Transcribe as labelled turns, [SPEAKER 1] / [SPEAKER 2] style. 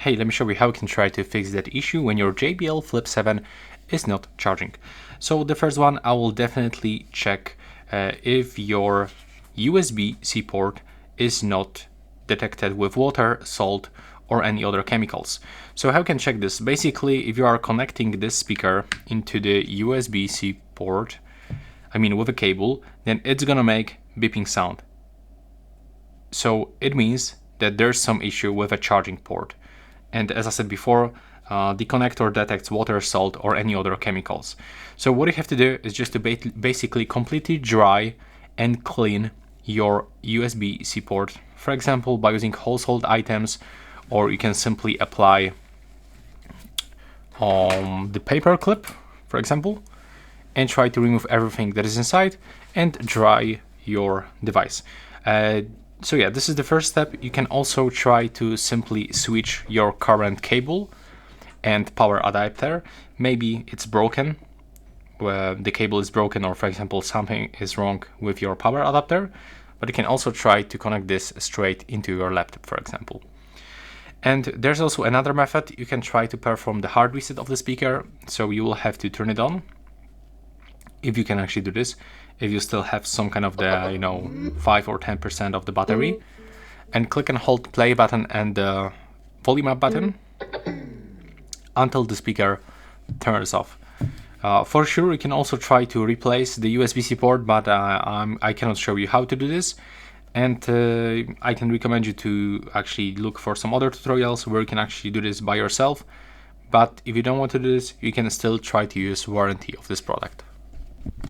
[SPEAKER 1] hey, let me show you how you can try to fix that issue when your JBL Flip 7 is not charging. So the first one, I will definitely check if your USB-C port is not detected with water, salt, or any other chemicals. So how you can check this? Basically, if you are connecting this speaker into the USB-C port, with a cable, then it's gonna make beeping sound. So it means that there's some issue with a charging port. And as I said before, the connector detects water, salt, or any other chemicals. So what you have to do is just to basically completely dry and clean your USB-C port, for example, by using household items, or you can simply apply the paper clip, for example, and try to remove everything that is inside and dry your device. So yeah, this is the first step. You can also try to simply switch your current cable and power adapter. Maybe it's broken, the cable is broken, or for example something is wrong with your power adapter, but you can also try to connect this straight into your laptop, for example. And there's also another method. You can try to perform the hard reset of the speaker. So you will have to turn it on, if you can actually do this, if you still have some kind of the 5 or 10% of the battery, and click and hold play button and the volume up button until the speaker turns off. For sure, you can also try to replace the USB-C port, but I cannot show you how to do this. And I can recommend you to actually look for some other tutorials where you can actually do this by yourself. But if you don't want to do this, you can still try to use warranty of this product.